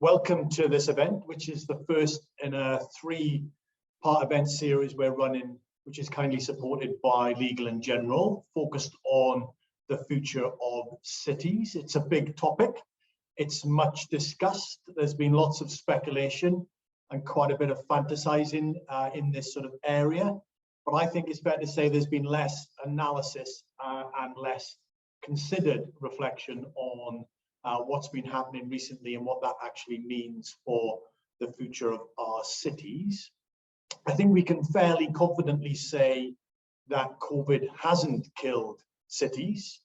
Welcome to this event, which is the first in a three-part event series we're running, which is kindly supported by Legal & General, focused on the future of cities. It's a big topic. It's much discussed. There's been lots of speculation and quite a bit of fantasizing in this sort of area. But I think it's fair to say there's been less analysis and less considered reflection on what's been happening recently and what that actually means for the future of our cities. I think we can fairly confidently say that COVID hasn't killed cities.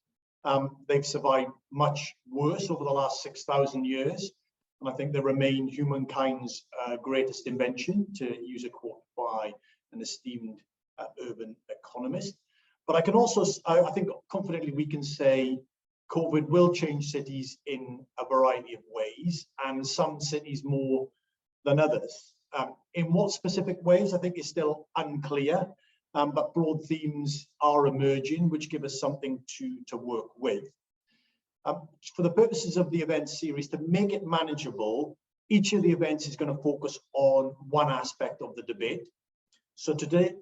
They've survived much worse over the last 6,000 years. And I think they remain humankind's greatest invention, to use a quote by an esteemed urban economist. But I can also, I think confidently we can say COVID will change cities in a variety of ways, and some cities more than others. In what specific ways, I think is still unclear, but broad themes are emerging, which give us something to work with. For the purposes of the event series, to make it manageable, each of the events is going to focus on one aspect of the debate. So today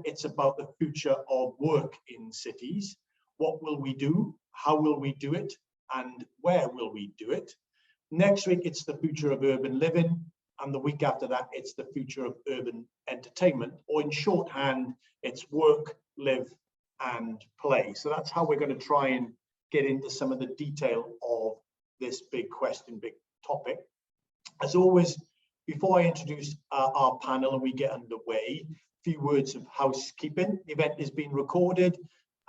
it's about the future of work in cities. What will we do? How will we do it? And where will we do it? Next week, it's the future of urban living. And the week after that, it's the future of urban entertainment, or in shorthand, it's work, live, and play. So that's how we're going to try and get into some of the detail of this big question, big topic. As always, before I introduce our panel and we get underway, a few words of housekeeping. The event is being recorded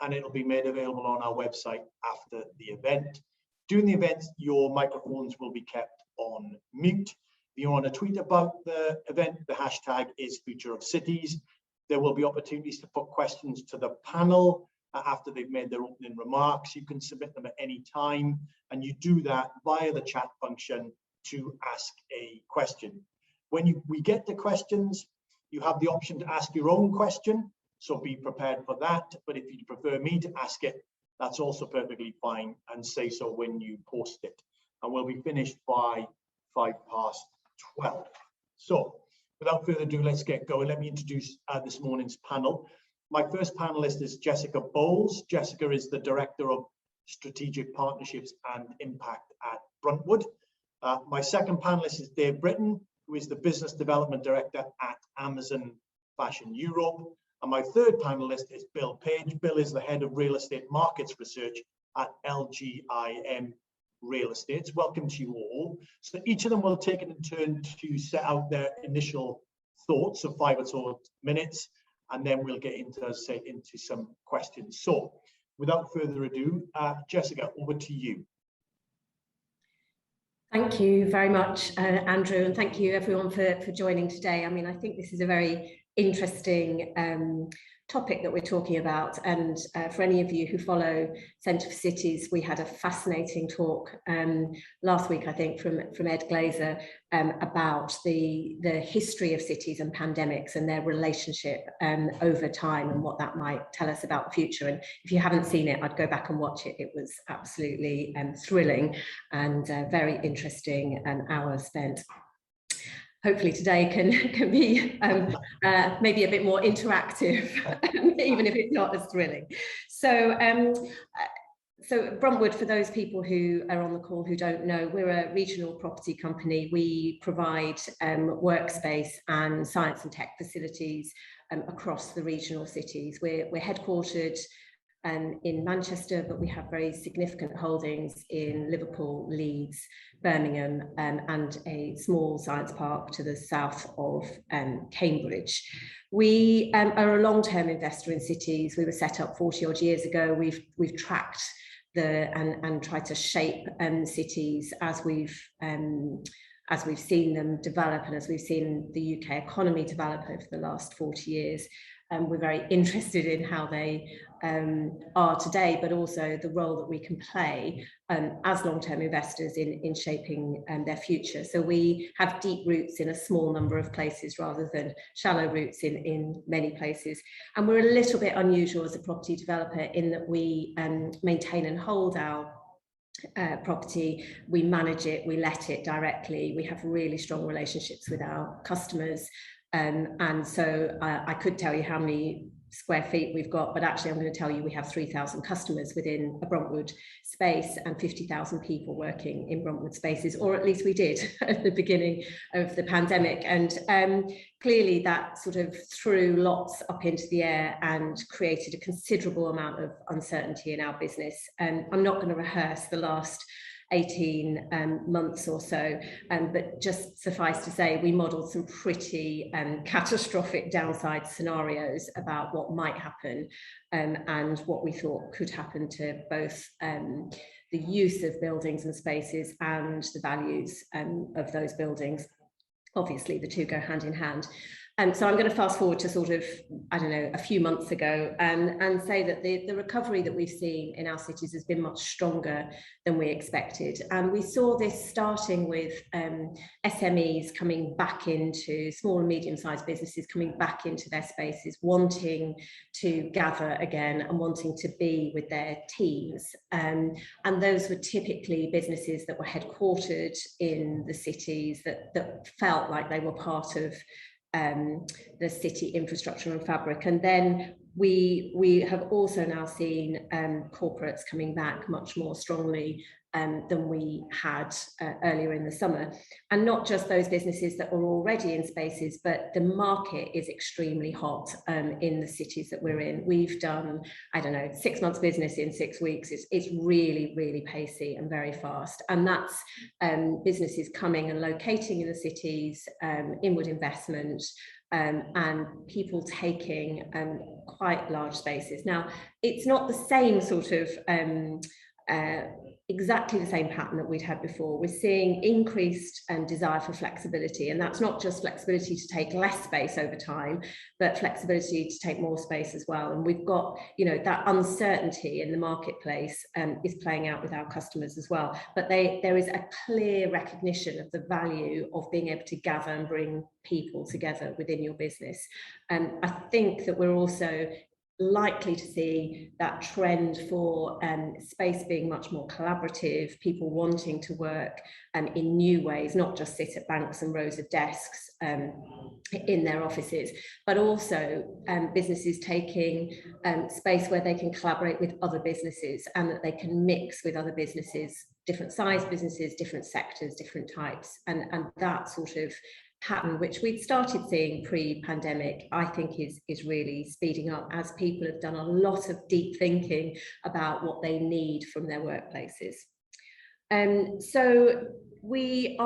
and it'll be made available on our website after the event. During the event, your microphones will be kept on mute. If you want to tweet about the event, the hashtag is Future of Cities. There will be opportunities to put questions to the panel after they've made their opening remarks. You can submit them at any time, and you do that via the chat function to ask a question. When we get to questions, you have the option to ask your own question, so be prepared for that. But if you prefer me to ask it, that's also perfectly fine, and say so when you post it. And we'll be finished by 12:05. So without further ado, let's get going. Let me introduce this morning's panel. My first panelist is Jessica Bowles. Jessica is the Director of Strategic Partnerships and Impact at Bruntwood. My second panelist is Dave Britton, who is the Business Development Director at Amazon Fashion Europe. And my third panelist is Bill Page. Bill is the Head of Real Estate Markets Research at LGIM Real Estate. Welcome to you all. So each of them will take it in turn to set out their initial thoughts of 5 or so minutes, and then we'll get into, as I say, into some questions. So without further ado, Jessica, over to you. Thank you very much, Andrew, and thank you everyone for joining today. I mean, I think this is a very interesting topic that we're talking about, and for any of you who follow Centre for Cities, we had a fascinating talk last week, I think, from Ed Glazer about the history of cities and pandemics and their relationship over time and what that might tell us about the future. And if you haven't seen it, I'd go back and watch it. It was absolutely thrilling and very interesting, an hour spent. Hopefully today can be maybe a bit more interactive, even if it's not as thrilling. So, so Bruntwood, for those people who are on the call who don't know, we're a regional property company. We provide workspace and science and tech facilities across the regional cities. We're headquartered in Manchester, but we have very significant holdings in Liverpool, Leeds, Birmingham, and a small science park to the south of Cambridge. We are a long-term investor in cities. We were set up 40 odd years ago. We've tracked and tried to shape cities as we've seen them develop and as we've seen the UK economy develop over the last 40 years. We're very interested in how they are today, but also the role that we can play as long-term investors in shaping their future. So we have deep roots in a small number of places rather than shallow roots in many places. And we're a little bit unusual as a property developer in that we maintain and hold our property. We manage it, we let it directly. We have really strong relationships with our customers. And so I could tell you how many square feet we've got, but actually I'm going to tell you we have 3,000 customers within a Bruntwood space and 50,000 people working in Bruntwood spaces, or at least we did at the beginning of the pandemic. And clearly that sort of threw lots up into the air and created a considerable amount of uncertainty in our business. I'm not going to rehearse the last 18 months or so, but just suffice to say we modelled some pretty catastrophic downside scenarios about what might happen and what we thought could happen to both the use of buildings and spaces and the values of those buildings. Obviously the two go hand in hand. So I'm going to fast forward to sort of, I don't know, a few months ago and say that the recovery that we've seen in our cities has been much stronger than we expected. And we saw this starting with SMEs coming back into, small and medium-sized businesses coming back into their spaces, wanting to gather again and wanting to be with their teams. And those were typically businesses that were headquartered in the cities that felt like they were part of the city infrastructure and fabric. And then we have also now seen corporates coming back much more strongly than we had earlier in the summer. And not just those businesses that were already in spaces, but the market is extremely hot in the cities that we're in. We've done, I don't know, 6 months business in 6 weeks. It's really, really pacey and very fast. And that's businesses coming and locating in the cities, inward investment, and people taking quite large spaces. Now, it's not the same sort of exactly the same pattern that we'd had before. We're seeing increased desire for flexibility, and that's not just flexibility to take less space over time, but flexibility to take more space as well. And we've got, you know, that uncertainty in the marketplace is playing out with our customers as well. But there is a clear recognition of the value of being able to gather and bring people together within your business. And I think that we're also likely to see that trend for space being much more collaborative, people wanting to work in new ways, not just sit at banks and rows of desks in their offices, but also businesses taking space where they can collaborate with other businesses and that they can mix with other businesses, different size businesses, different sectors, different types, and that sort of pattern, which we'd started seeing pre-pandemic, I think is really speeding up as people have done a lot of deep thinking about what they need from their workplaces. So we've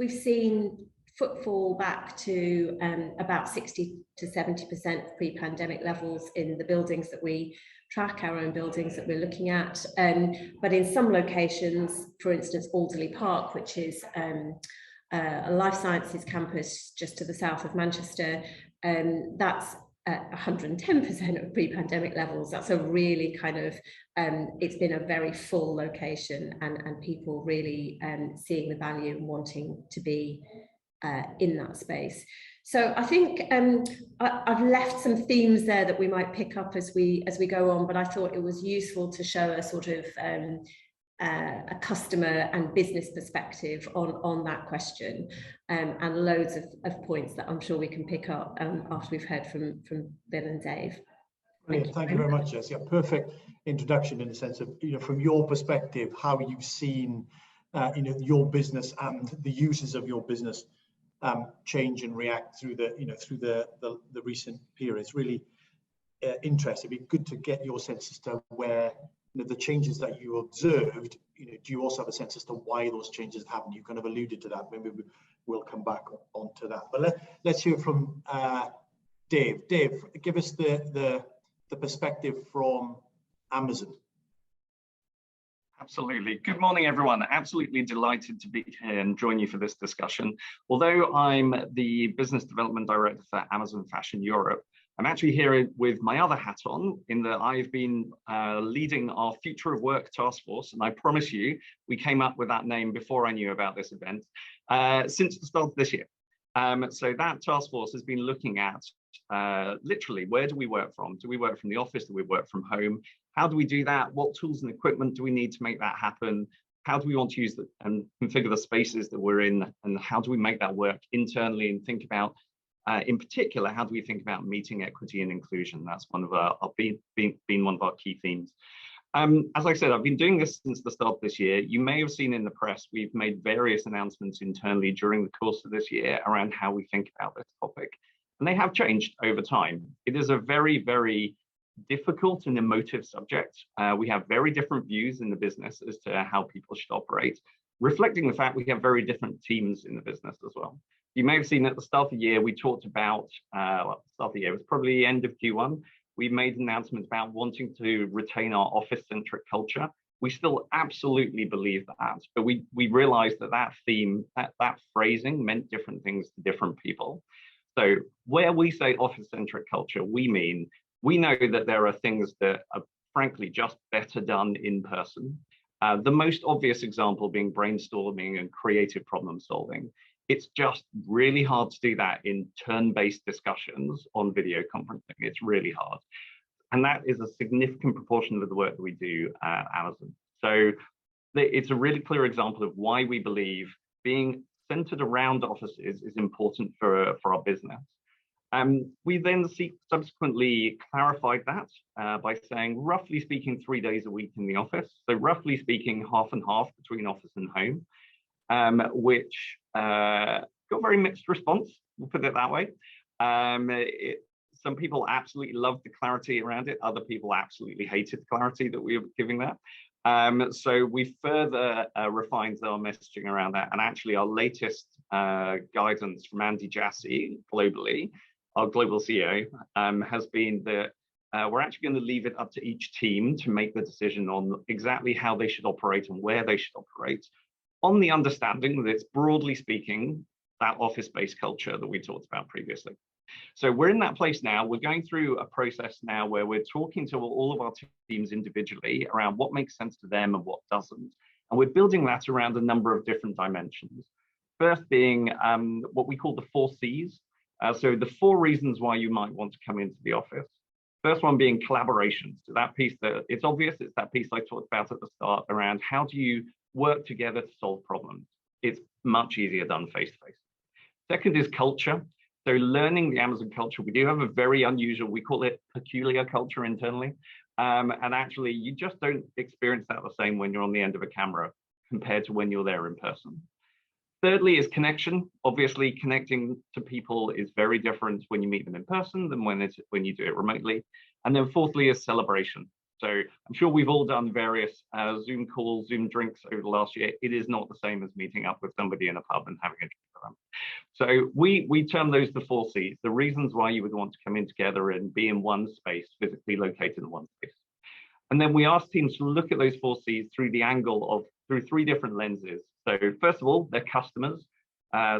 seen footfall back to about 60 to 70% of pre-pandemic levels in the buildings that we track, our own buildings that we're looking at. But in some locations, for instance, Alderley Park, which is a life sciences campus just to the south of Manchester, that's 110% of pre-pandemic levels. That's a really kind of, it's been a very full location and people really seeing the value and wanting to be in that space. So I think I've left some themes there that we might pick up as we go on, but I thought it was useful to show a sort of a customer and business perspective on that question, and loads of points that I'm sure we can pick up after we've heard from Bill and Dave. Brilliant. Thank you very much, Jess. Yeah, perfect introduction in the sense of, you know, from your perspective, how you've seen, you know, your business and the uses of your business change and react through the recent period. It's really interesting. It'd be good to get your sense as to where, you know, the changes that you observed, you know, do you also have a sense as to why those changes happened? You kind of alluded to that. Maybe we'll come back onto that. But let's hear from Dave. Dave, give us the perspective from Amazon. Absolutely. Good morning, everyone. Absolutely delighted to be here and join you for this discussion. Although I'm the Business Development Director for Amazon Fashion Europe, I'm actually here with my other hat on, in that I've been leading our Future of Work task force, and I promise you, we came up with that name before I knew about this event, since the start of this year. So that task force has been looking at literally, where do we work from? Do we work from the office? Do we work from home? How do we do that? What tools and equipment do we need to make that happen? How do we want to use and configure the spaces that we're in? And how do we make that work internally and think about, in particular, how do we think about meeting equity and inclusion? That's one of been one of our key themes. As I said, I've been doing this since the start of this year. You may have seen in the press, we've made various announcements internally during the course of this year around how we think about this topic. And they have changed over time. It is a very, very difficult and emotive subject. We have very different views in the business as to how people should operate, reflecting the fact we have very different teams in the business as well. You may have seen at the start of the year, we talked about, well, the start of the year, it was probably the end of Q1, we made announcements about wanting to retain our office-centric culture. We still absolutely believe that, but we realized that that theme, that phrasing meant different things to different people. So where we say office-centric culture, we mean, we know that there are things that are frankly just better done in person. The most obvious example being brainstorming and creative problem solving. It's just really hard to do that in turn-based discussions on video conferencing. It's really hard. And that is a significant proportion of the work that we do at Amazon. So it's a really clear example of why we believe being centered around offices is important for our business. We then subsequently clarified that by saying, roughly speaking, 3 days a week in the office. So roughly speaking, half and half between office and home, which got very mixed response, we'll put it that way. Some people absolutely loved the clarity around it. Other people absolutely hated the clarity that we were giving that. So we further refined our messaging around that. And actually our latest guidance from Andy Jassy globally, our global CEO, has been that we're actually going to leave it up to each team to make the decision on exactly how they should operate and where they should operate, on the understanding that it's broadly speaking, that office-based culture that we talked about previously. So we're in that place now. We're going through a process now where we're talking to all of our teams individually around what makes sense to them and what doesn't. And we're building that around a number of different dimensions. First being what we call the 4 C's. So the 4 reasons why you might want to come into the office. First one being collaboration. So that piece that it's obvious, it's that piece I talked about at the start around how do you work together to solve problems. It's much easier done face-to-face. Second is culture. So learning the Amazon culture, we do have a very unusual, we call it peculiar culture internally. And actually you just don't experience that the same when you're on the end of a camera compared to when you're there in person. Thirdly is connection. Obviously connecting to people is very different when you meet them in person than when you do it remotely. And then fourthly is celebration. So I'm sure we've all done various Zoom calls, Zoom drinks over the last year. It is not the same as meeting up with somebody in a pub and having a drink with them. So we term those the 4 C's, the reasons why you would want to come in together and be in one space, physically located in one space. And then we ask teams to look at those 4 C's through the angle of, through 3 different lenses. So first of all, their customers.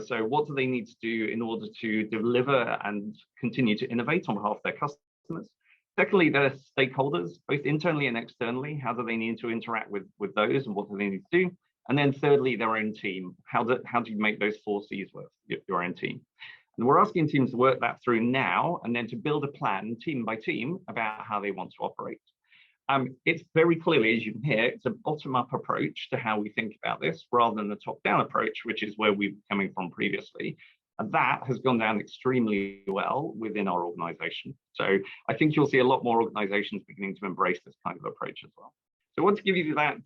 So what do they need to do in order to deliver and continue to innovate on behalf of their customers? Secondly, their stakeholders, both internally and externally. How do they need to interact with those and what do they need to do? And then thirdly, their own team. How do you make those 4 C's work, your own team? And we're asking teams to work that through now and then to build a plan, team by team, about how they want to operate. It's very clearly, as you can hear, it's a bottom-up approach to how we think about this rather than a top-down approach, which is where we've been coming from previously. And that has gone down extremely well within our organization. So I think you'll see a lot more organizations beginning to embrace this kind of approach as well. So I want to give you that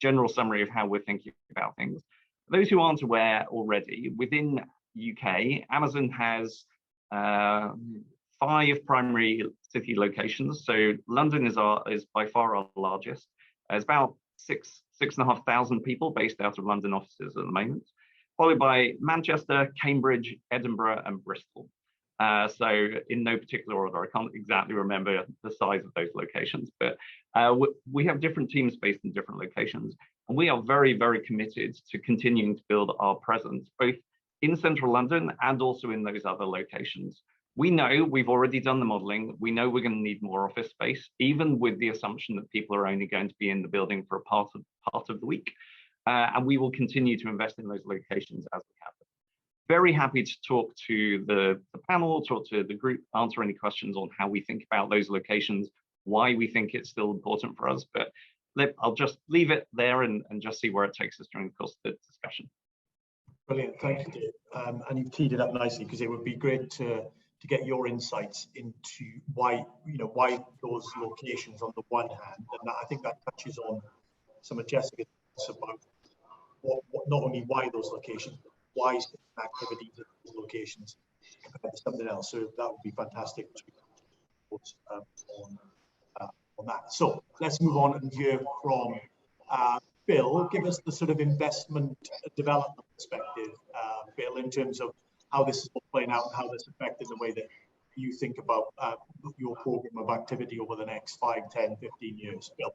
general summary of how we're thinking about things. For those who aren't aware already, within UK, Amazon has 5 primary city locations. So London is by far our largest. There's about 6,500 people based out of London offices at the moment, followed by Manchester, Cambridge, Edinburgh, and Bristol. So in no particular order, I can't exactly remember the size of those locations, but we have different teams based in different locations. And we are very, very committed to continuing to build our presence, both in central London and also in those other locations. We know we've already done the modeling. We know we're going to need more office space, even with the assumption that people are only going to be in the building for a part of the week. And we will continue to invest in those locations as we have them. very happy to talk to the panel, talk to the group, answer any questions on how we think about those locations, why we think it's still important for us. But I'll just leave it there and just see where it takes us during the course of the discussion. Brilliant, thank you, Dave. And you've teed it up nicely, because it would be great to get your insights into why those locations on the one hand, and I think that touches on some of Jessica's about what not only why those locations, but why activities at those locations compared to something else. So that would be fantastic on that. So let's move on and hear from Bill. Give us the sort of investment development perspective, Bill, in terms of how this is all playing out and how this affected the way that you think about your program of activity over the next 5, 10, 15 years. Bill.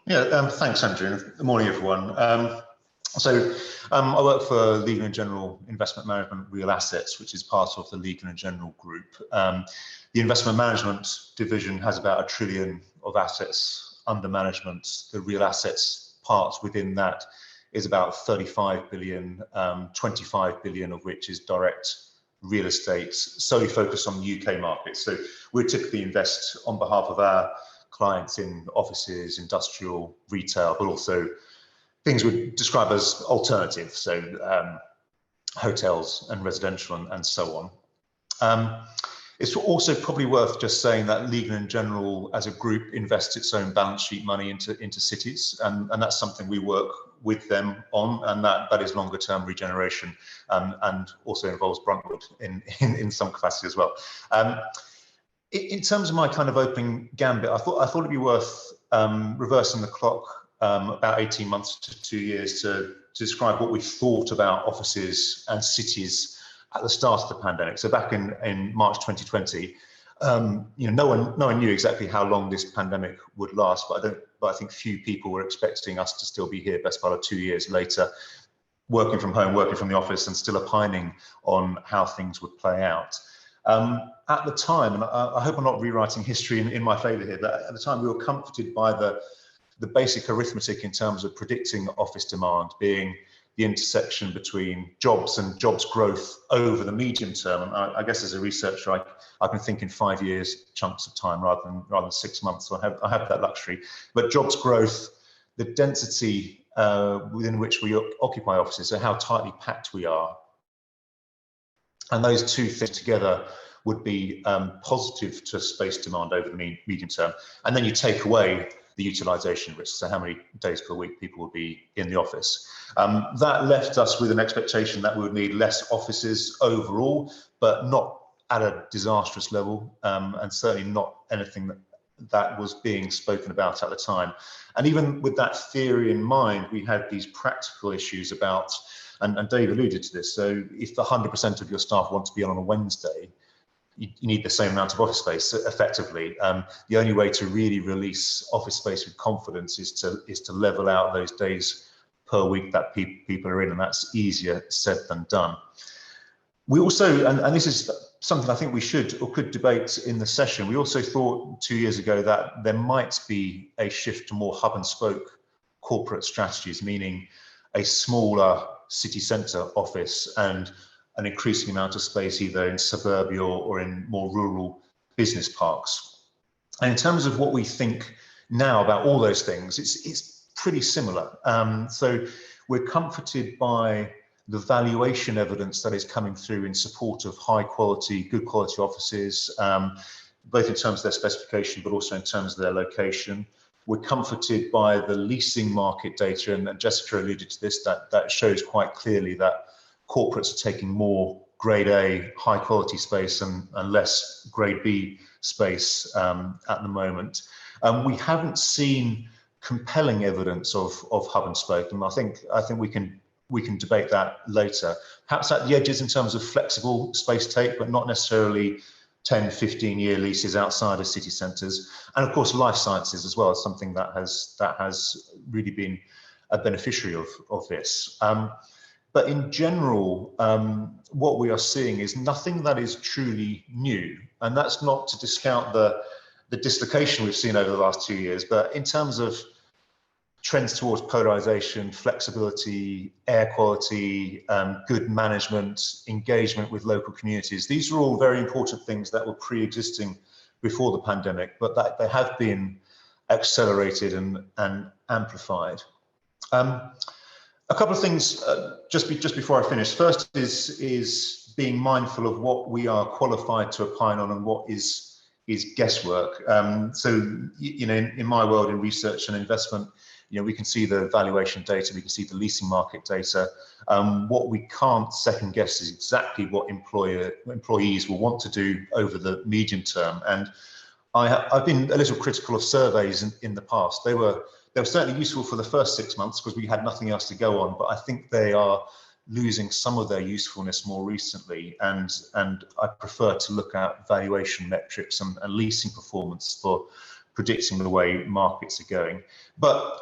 Yeah, thanks, Andrew. Good morning, everyone. I work for Legal & General Investment Management Real Assets, which is part of the Legal & General Group. The investment management division has about £1 trillion of assets under management. The real assets part within that is about 35 billion, 25 billion of which is direct real estate, solely focused on the UK market. So we typically invest on behalf of our clients in offices, industrial, retail, but also things we describe as alternative, so hotels and residential and so on. It's also probably worth just saying that Legal & General as a group invests its own balance sheet money into cities, and that's something we work with them on, and that is longer term regeneration, and also involves Bruntwood in some capacity as well. In terms of my kind of opening gambit, I thought it'd be worth reversing the clock about 18 months to 2 years to describe what we thought about offices and cities at the start of the pandemic. So back in March 2020, no one knew exactly how long this pandemic would last, but I think few people were expecting us to still be here best part of 2 years later, working from home, working from the office, and still opining on how things would play out. At the time, and I hope I'm not rewriting history in my favour here, but at the time we were comforted by the basic arithmetic in terms of predicting office demand being the intersection between jobs and jobs growth over the medium term. And I guess as a researcher, I've been thinking 5 years chunks of time rather than 6 months. So I have that luxury. But jobs growth, the density within which we occupy offices, so how tightly packed we are, and those two things together would be positive to space demand over the medium term. And then you take away the utilisation risk, so how many days per week people will be in the office. That left us with an expectation that we would need less offices overall, but not at a disastrous level, and certainly not anything that was being spoken about at the time. And even with that theory in mind, we had these practical issues about, and Dave alluded to this, so if 100% of your staff want to be on a Wednesday, you need the same amount of office space effectively. The only way to really release office space with confidence is to level out those days per week that people are in, and that's easier said than done. We also, and this is something I think we should or could debate in the session, we also thought 2 years ago that there might be a shift to more hub and spoke corporate strategies, meaning a smaller city centre office and an increasing amount of space either in suburbia or in more rural business parks. And in terms of what we think now about all those things, it's pretty similar. So we're comforted by the valuation evidence that is coming through in support of high quality, good quality offices, both in terms of their specification, but also in terms of their location. We're comforted by the leasing market data, and Jessica alluded to this, that shows quite clearly that corporates are taking more grade A high quality space and less grade B space at the moment. We haven't seen compelling evidence of hub and spoke, and I think we can debate that later. Perhaps at the edges in terms of flexible space take, but not necessarily 10, 15-year leases outside of city centres. And of course, life sciences as well is something that has really been a beneficiary of this. But in general, what we are seeing is nothing that is truly new. And that's not to discount the dislocation we've seen over the last 2 years, but in terms of trends towards polarization, flexibility, air quality, good management, engagement with local communities. These are all very important things that were pre-existing before the pandemic, but that they have been accelerated and amplified. A couple of things just before I finish. First is being mindful of what we are qualified to opine on and what is guesswork. So, you know, in my world, in research and investment, you know, we can see the valuation data, we can see the leasing market data. What we can't second guess is exactly what employees will want to do over the medium term. And I've been a little critical of surveys in the past. They were certainly useful for the first 6 months because we had nothing else to go on, but I think they are losing some of their usefulness more recently, and I prefer to look at valuation metrics and leasing performance for predicting the way markets are going. But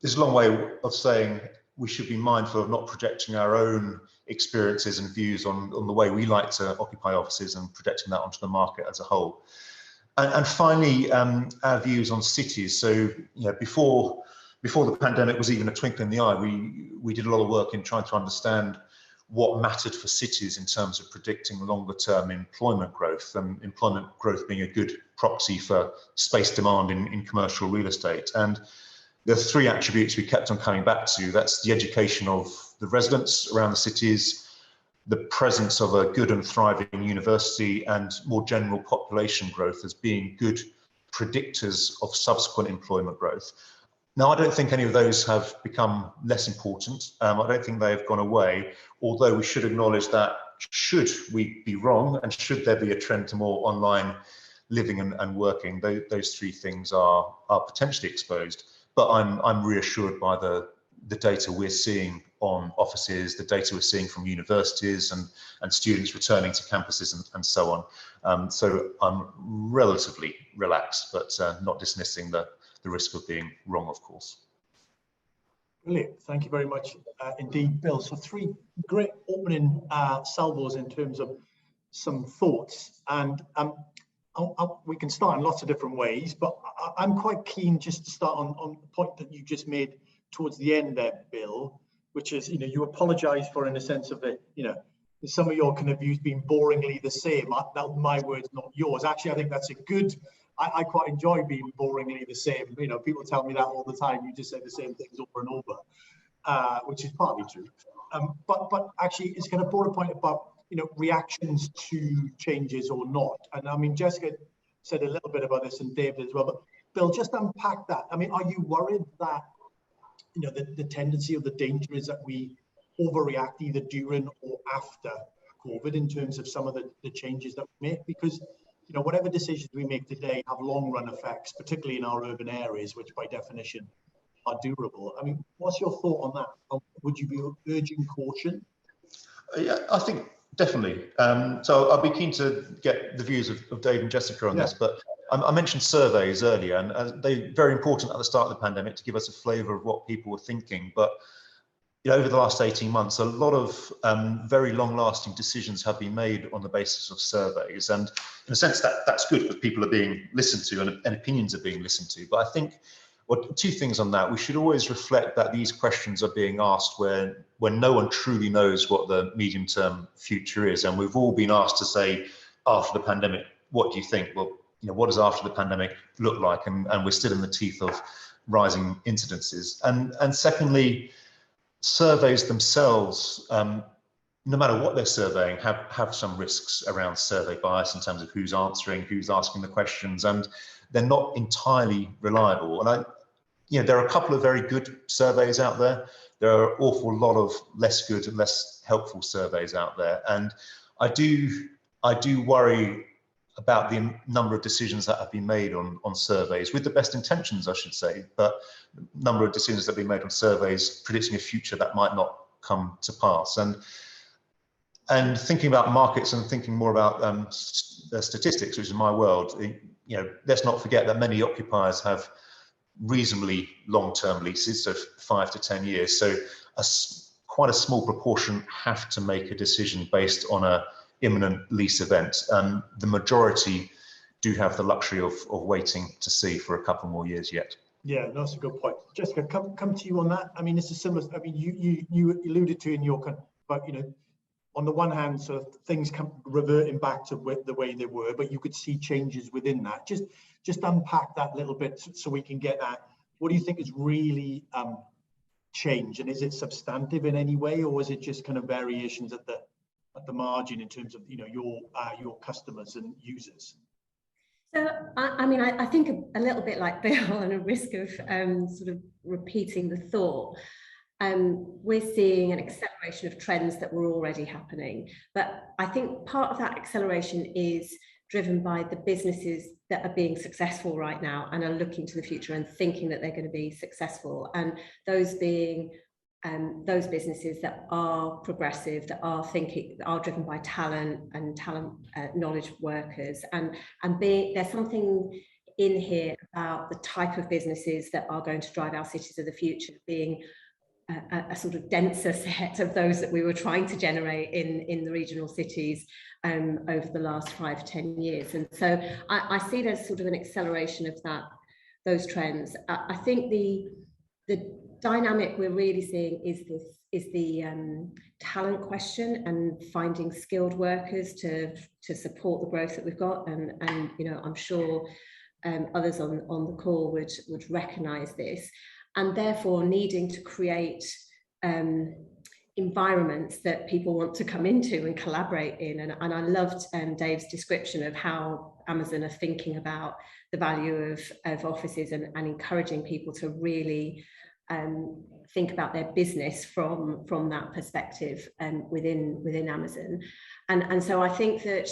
there's a long way of saying we should be mindful of not projecting our own experiences and views on the way we like to occupy offices and projecting that onto the market as a whole. And finally, our views on cities. So, you know, before the pandemic was even a twinkle in the eye, we did a lot of work in trying to understand what mattered for cities in terms of predicting longer term employment growth, and employment growth being a good proxy for space demand in commercial real estate. And there are three attributes we kept on coming back to. That's the education of the residents around the cities, the presence of a good and thriving university, and more general population growth as being good predictors of subsequent employment growth. Now, I don't think any of those have become less important. I don't think they have gone away, although we should acknowledge that should we be wrong and should there be a trend to more online living and working, those three things are potentially exposed. But I'm reassured by the data we're seeing on offices, the data we're seeing from universities and students returning to campuses and so on. So I'm relatively relaxed, but not dismissing the risk of being wrong, of course. Brilliant. Thank you very much indeed, Bill. So three great opening salvos in terms of some thoughts. And we can start in lots of different ways, but I'm quite keen just to start on the point that you just made towards the end there, Bill, which is, you know, you apologize for, in a sense of it, you know, some of your kind of views being boringly the same. That my words, not yours. Actually, I think that's a good, I quite enjoy being boringly the same. You know, people tell me that all the time. You just say the same things over and over, which is partly true. But actually, it's kind of brought a point about, you know, reactions to changes or not. And I mean, Jessica said a little bit about this, and David as well. But Bill, just unpack that. I mean, are you worried that, you know, the tendency or the danger is that we overreact either during or after COVID in terms of some of the changes that we make? Because, you know, whatever decisions we make today have long run effects, particularly in our urban areas, which by definition are durable. I mean, what's your thought on that? Would you be urging caution? Yeah, I think definitely. So I'll be keen to get the views of Dave and Jessica on this, but I mentioned surveys earlier, and they're very important at the start of the pandemic to give us a flavour of what people were thinking. But, you know, over the last 18 months, a lot of very long-lasting decisions have been made on the basis of surveys. And in a sense, that's good because people are being listened to and opinions are being listened to. But I think, well, two things on that. We should always reflect that these questions are being asked when no one truly knows what the medium-term future is. And we've all been asked to say, after the pandemic, what do you think? Well, you know, what does after the pandemic look like? And we're still in the teeth of rising incidences. And secondly, surveys themselves, no matter what they're surveying, have some risks around survey bias in terms of who's answering, who's asking the questions, and they're not entirely reliable. And you know, there are a couple of very good surveys out there. There are an awful lot of less good and less helpful surveys out there. And I do worry about the number of decisions that have been made on surveys, with the best intentions, I should say, but the number of decisions that have been made on surveys predicting a future that might not come to pass. And thinking about markets and thinking more about statistics, which is my world, you know, let's not forget that many occupiers have reasonably long-term leases, so 5 to 10 years. So quite a small proportion have to make a decision based on a imminent lease event. The majority do have the luxury of waiting to see for a couple more years yet. Yeah, that's a good point. Jessica, come to you on that. I mean, it's a similar. I mean, you alluded to in your, but on the one hand, sort of things come reverting back to the way they were, but you could see changes within that. Just unpack that a little bit so we can get at what do you think is really changed, and is it substantive in any way, or is it just kind of variations at the margin in terms of your customers and users? So, I mean, I think a little bit like Bill, and a risk of sort of repeating the thought. We're seeing an acceleration of trends that were already happening. But I think part of that acceleration is driven by the businesses that are being successful right now and are looking to the future and thinking that they're going to be successful. And those being those businesses that are progressive, that are driven by talent and knowledge workers. And there's something in here about the type of businesses that are going to drive our cities of the future being a sort of denser set of those that we were trying to generate in the regional cities over the last 5 to 10 years. And so I see there's sort of an acceleration of those trends. I think the dynamic we're really seeing is the talent question and finding skilled workers to support the growth that we've got. And I'm sure others on the call would recognise this. And therefore needing to create environments that people want to come into and collaborate in. And I loved Dave's description of how Amazon are thinking about the value of offices and encouraging people to really think about their business from that perspective within Amazon. And so I think that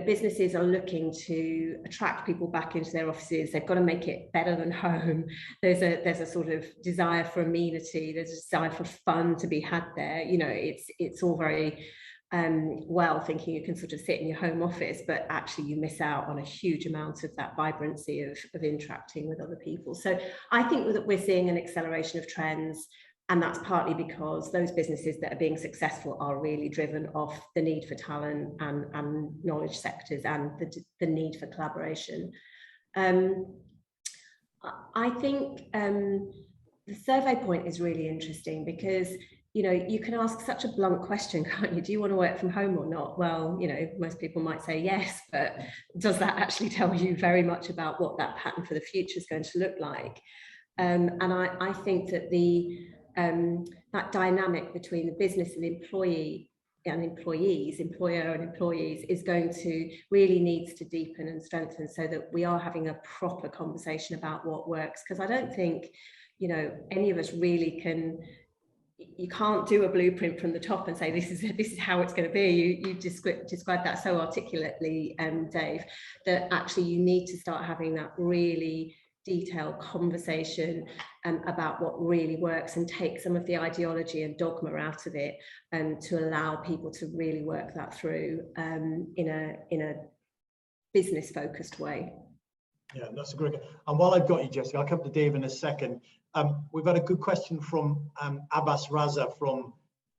businesses are looking to attract people back into their offices. They've got to make it better than home. There's a sort of desire for amenity. There's a desire for fun to be had there. It's all very well thinking you can sort of sit in your home office, but actually you miss out on a huge amount of that vibrancy of interacting with other people. So I think that we're seeing an acceleration of trends. And that's partly because those businesses that are being successful are really driven off the need for talent and knowledge sectors and the need for collaboration. I think the survey point is really interesting because, you can ask such a blunt question, can't you? Do you want to work from home or not? Well, most people might say yes, but does that actually tell you very much about what that pattern for the future is going to look like? And I think that that dynamic between the business and employer and employees is going to really needs to deepen and strengthen so that we are having a proper conversation about what works. Because I don't think, any of us really you can't do a blueprint from the top and say this is how it's going to be. You described that so articulately, Dave, that actually you need to start having that really detailed conversation about what really works and take some of the ideology and dogma out of it and to allow people to really work that through in a business focused way. Yeah, that's a great. And while I've got you, Jessica, I'll come to Dave in a second. We've had a good question from Abbas Raza from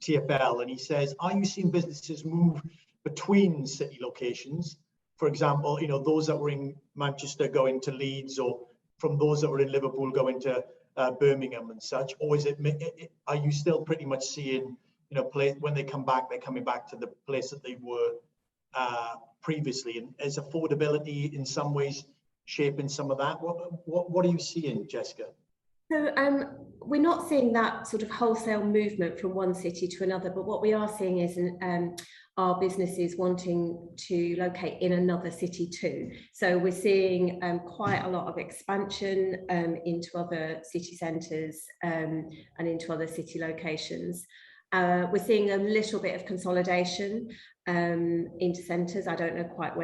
TfL, and he says, are you seeing businesses move between city locations? For example, those that were in Manchester going to Leeds, or from those that were in Liverpool going to Birmingham and such, or are you still pretty much seeing, when they come back, they're coming back to the place that they were previously? And is affordability in some ways shaping some of that? What are you seeing, Jessica? So we're not seeing that sort of wholesale movement from one city to another, but what we are seeing is our businesses wanting to locate in another city too. So we're seeing quite a lot of expansion into other city centres and into other city locations. We're seeing a little bit of consolidation into centres. I don't know quite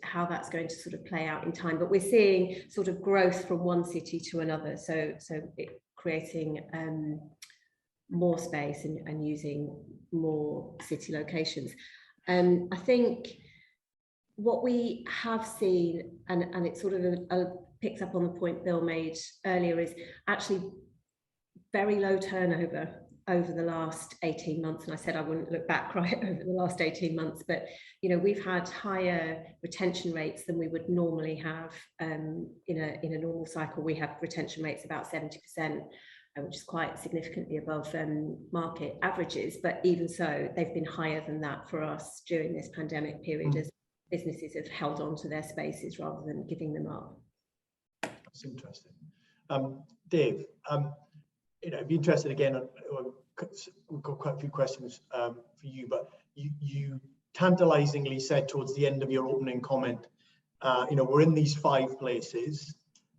how that's going to sort of play out in time, but we're seeing sort of growth from one city to another. So creating more space and using more city locations. I think what we have seen, and it sort of picks up on the point Bill made earlier, is actually very low turnover over the last 18 months, and I said I wouldn't look back right over the last 18 months, but we've had higher retention rates than we would normally have in a normal cycle. We have retention rates about 70%, which is quite significantly above market averages, but even so, they've been higher than that for us during this pandemic period as businesses have held on to their spaces rather than giving them up. That's interesting. Dave, I'd be interested again. We've got quite a few questions for you, but you tantalizingly said towards the end of your opening comment, we're in these 5 places.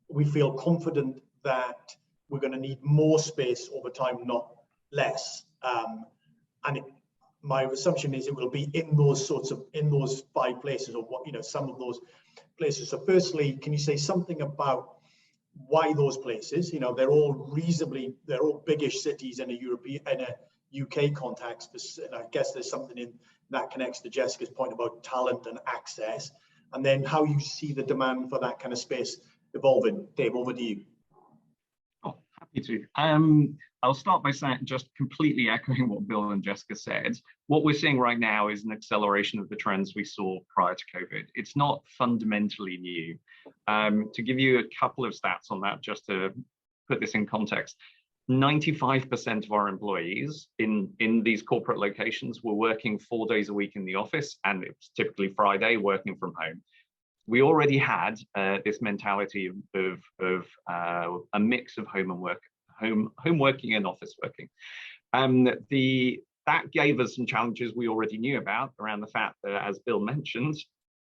We feel confident that we're going to need more space over time, not less. My assumption is it will be in those 5 places, or some of those places. So firstly, can you say something about why those places? They're all biggish cities in a UK context. And I guess there's something in that connects to Jessica's point about talent and access, and then how you see the demand for that kind of space evolving. Dave, over to you. Oh, happy to. I'll start by saying, just completely echoing what Bill and Jessica said. What we're seeing right now is an acceleration of the trends we saw prior to COVID. It's not fundamentally new. To give you a couple of stats on that, just to put this in context, 95% of our employees in these corporate locations were working 4 days a week in the office, and it's typically Friday working from home. We already had this mentality of a mix of home working and office working. That gave us some challenges we already knew about around the fact that, as Bill mentioned,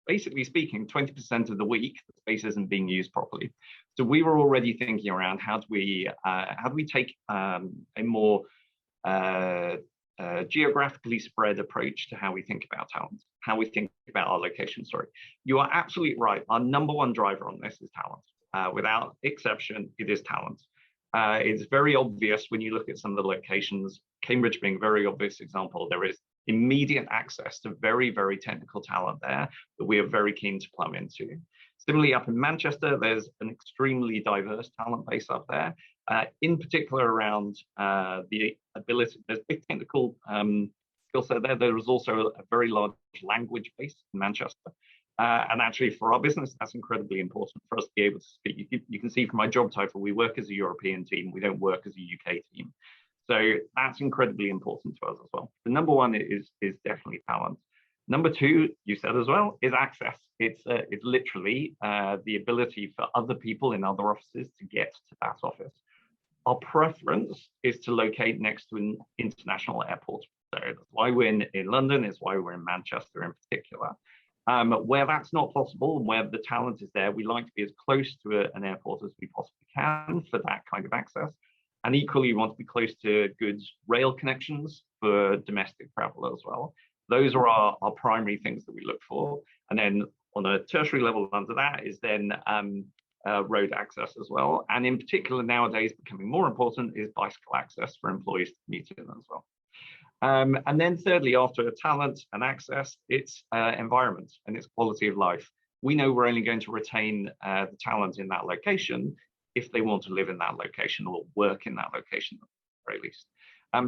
basically speaking, 20% of the week, the space isn't being used properly. So we were already thinking around how do we take a more geographically spread approach to how we think about talent, how we think about our location. Sorry, you are absolutely right. Our number one driver on this is talent. Without exception, it is talent. It's very obvious when you look at some of the locations, Cambridge being a very obvious example. There is immediate access to very, very technical talent there that we are very keen to plumb into. Similarly, up in Manchester, there's an extremely diverse talent base up there, in particular around the ability, there's big technical skill set there. There is also a very large language base in Manchester. And actually for our business, that's incredibly important for us to be able to speak. You can see from my job title, we work as a European team. We don't work as a UK team. So that's incredibly important to us as well. The number one is definitely talent. Number two, you said as well, is access. It's literally the ability for other people in other offices to get to that office. Our preference is to locate next to an international airport. So that's why we're in London, it's why we're in Manchester in particular. Where that's not possible, and where the talent is there, we like to be as close to an airport as we possibly can for that kind of access. And equally, we want to be close to good rail connections for domestic travel as well. Those are our primary things that we look for. And then on a tertiary level under that is then road access as well. And in particular nowadays, becoming more important is bicycle access for employees to commute in as well. And then thirdly, after talent and access, it's environment and its quality of life. We know we're only going to retain the talent in that location if they want to live in that location or work in that location at the very least.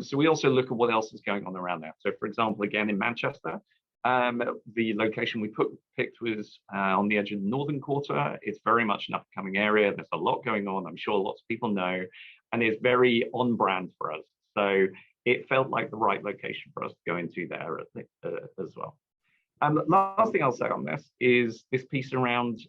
So we also look at what else is going on around there. So for example, again, in Manchester, the location we picked was on the edge of the Northern Quarter. It's very much an up-and-coming area. There's a lot going on. I'm sure lots of people know, and it's very on brand for us. So it felt like the right location for us to go into there as well. Last thing I'll say on this is this piece around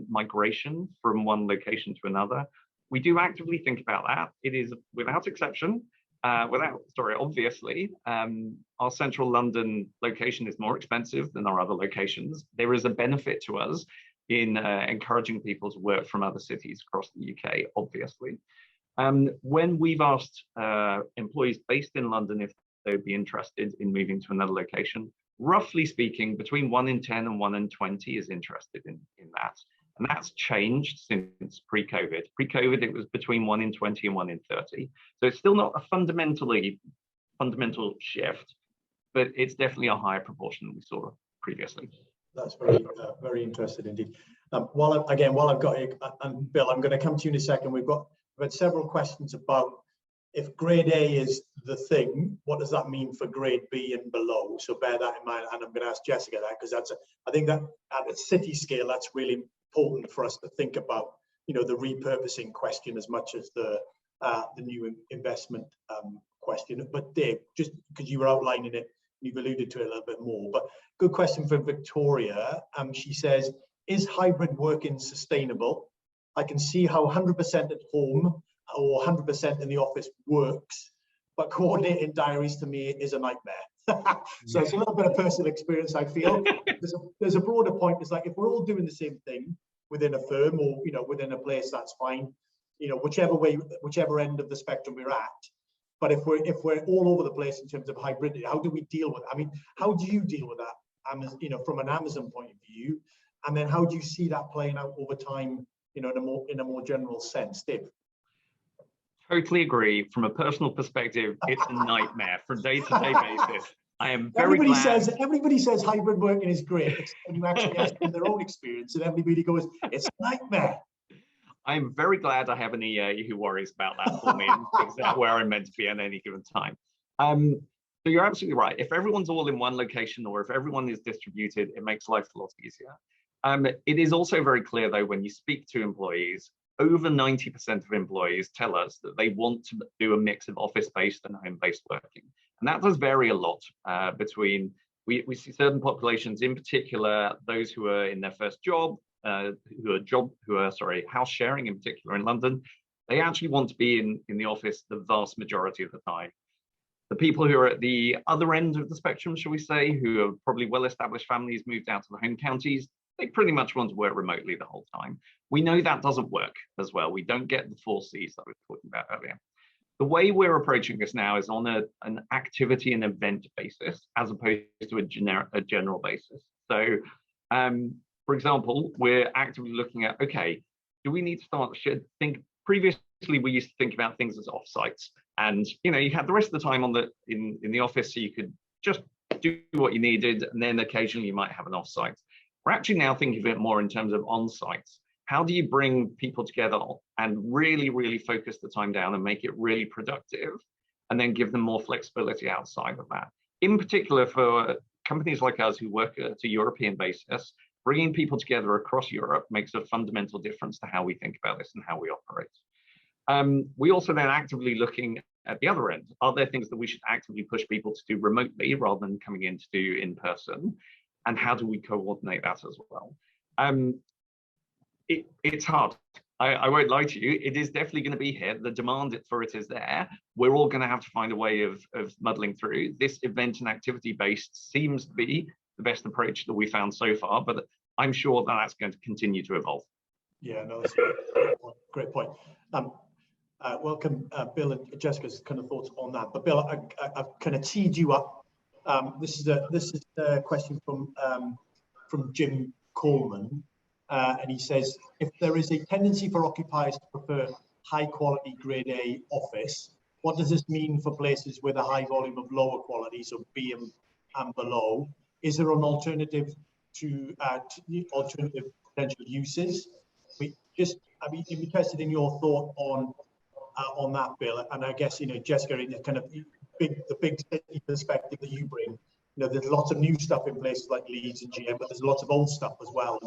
migration from one location to another. We do actively think about that. It is without exception, obviously, our central London location is more expensive than our other locations. There is a benefit to us in encouraging people to work from other cities across the UK, obviously. When we've asked employees based in London if they'd be interested in moving to another location, roughly speaking, between 1 in 10 and 1 in 20 is interested in that. And that's changed since pre-COVID. Pre-COVID, it was between 1 in 20 and 1 in 30. So it's still not a fundamental shift, but it's definitely a higher proportion than we saw previously. That's very, very interesting indeed. While I've got you, and Bill, I'm going to come to you in a second. We've had several questions about if grade A is the thing, what does that mean for grade B and below? So bear that in mind, and I'm going to ask Jessica that, because I think that at a city scale, that's really important for us to think about, you know, the repurposing question as much as the new investment question. But Dave, just because you were outlining it, you've alluded to it a little bit more, but good question for Victoria. She says, is hybrid working sustainable? I can see how 100% at home or 100% in the office works, but coordinating diaries to me is a nightmare. So it's a little bit of personal experience, I feel. There's a broader point. It's like, if we're all doing the same thing within a firm, or, you know, within a place, that's fine, you know, whichever end of the spectrum we're at. But if we're all over the place in terms of hybridity, how do we deal with it? I mean, how do you deal with that, you know, from an Amazon point of view? And then how do you see that playing out over time, you know, in a more general sense, Dave? Totally agree. From a personal perspective, it's a nightmare from day-to-day basis. I am very glad. Everybody says hybrid working is great, when you actually ask them their own experience, and everybody goes, it's a nightmare. I'm very glad I have an EA who worries about that for me and figures out where I'm meant to be at any given time. So you're absolutely right. If everyone's all in one location, or if everyone is distributed, it makes life a lot easier. It is also very clear, though, when you speak to employees, over 90% of employees tell us that they want to do a mix of office-based and home-based working. And that does vary a lot between, we see certain populations, in particular, those who are in their first job, who are house sharing, in particular in London, they actually want to be in the office the vast majority of the time. The people who are at the other end of the spectrum, shall we say, who are probably well-established families, moved out to the home counties, they pretty much want to work remotely the whole time. We know that doesn't work as well. We don't get the 4 Cs that I was talking about earlier. The way we're approaching this now is on an activity and event basis, as opposed to a general basis. So, for example, we're actively looking at, okay, do we need to start to think? Previously, we used to think about things as offsites, and you know, you had the rest of the time in the office, so you could just do what you needed, and then occasionally you might have an offsite. We're actually now thinking of it more in terms of on-sites. How do you bring people together and really, really focus the time down and make it really productive, and then give them more flexibility outside of that? In particular, for companies like us who work at a European basis, bringing people together across Europe makes a fundamental difference to how we think about this and how we operate. We also then actively looking at the other end. Are there things that we should actively push people to do remotely rather than coming in to do in person? And how do we coordinate that as well? It's hard. I won't lie to you. It is definitely going to be here. The demand for it is there. We're all going to have to find a way of muddling through. This event and activity based seems to be the best approach that we found so far, but I'm sure that that's going to continue to evolve. Yeah, no, that's a great point. Welcome, Bill and Jessica's kind of thoughts on that. But Bill, I've kind of teed you up. This is a question from Jim Coleman, and he says, if there is a tendency for occupiers to prefer high quality grade A office, what does this mean for places with a high volume of lower quality, so B and below? Is there an alternative to alternative potential uses? I'd be interested in your thought on that, Bill. And I guess, you know, Jessica, in the kind of the big city perspective that you bring, you know, there's lots of new stuff in places like Leeds and GM, but there's lots of old stuff as well.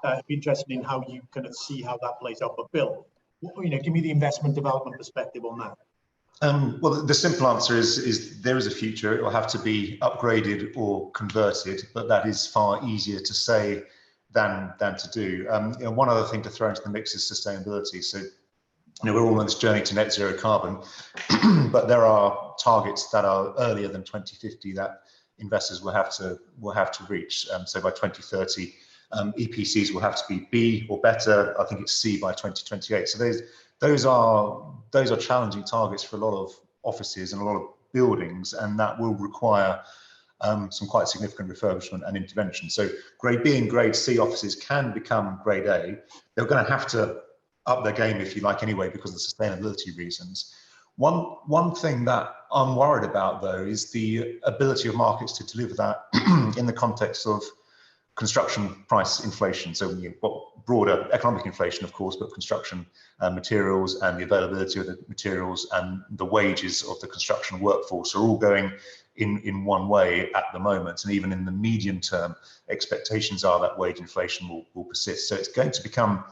I'd be interested in how you kind of see how that plays out. But Bill, you know, give me the investment development perspective on that. Well, the simple answer is there is a future. It will have to be upgraded or converted, but that is far easier to say than to do. You know, one other thing to throw into the mix is sustainability. So, you know, we're all on this journey to net zero carbon, but there are targets that are earlier than 2050 that investors will have to reach. So by 2030, EPCs will have to be B or better. I think it's C by 2028. So those are challenging targets for a lot of offices and a lot of buildings, and that will require some quite significant refurbishment and intervention. So grade B and grade C offices can become grade A. They're going to have to up their game, if you like, anyway, because of sustainability reasons. One thing that I'm worried about, though, is the ability of markets to deliver that in the context of construction price inflation. So what broader economic inflation, of course, but construction materials and the availability of the materials and the wages of the construction workforce are all going in one way at the moment. And even in the medium term, expectations are that wage inflation will persist. So it's going to become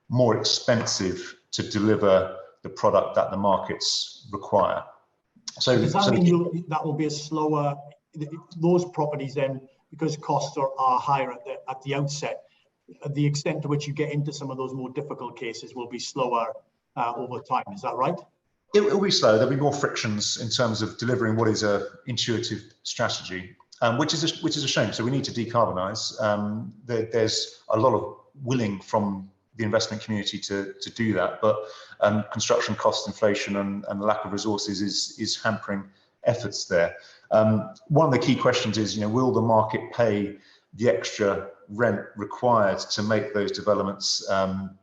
more expensive to deliver the product that the markets require. So does that mean that will be a slower, those properties then, because costs are higher at the outset, the extent to which you get into some of those more difficult cases will be slower over time, is that right? It will be slow. There'll be more frictions in terms of delivering what is a intuitive strategy, which is a shame. So we need to decarbonise. There's a lot of willing from the investment community to do that, but construction cost inflation and the lack of resources is hampering efforts there. One of the key questions is, will the market pay the extra rent required to make those developments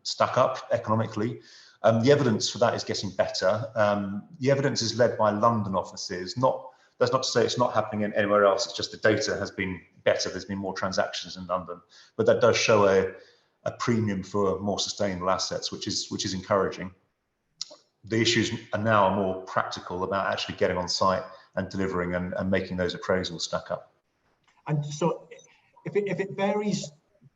stack up economically? The evidence for that is getting better. The evidence is led by London offices. That's not to say it's not happening anywhere else. It's just the data has been better. There's been more transactions in London, but that does show a premium for more sustainable assets, which is encouraging. The issues are now more practical about actually getting on site and delivering and making those appraisals stack up. And so if it varies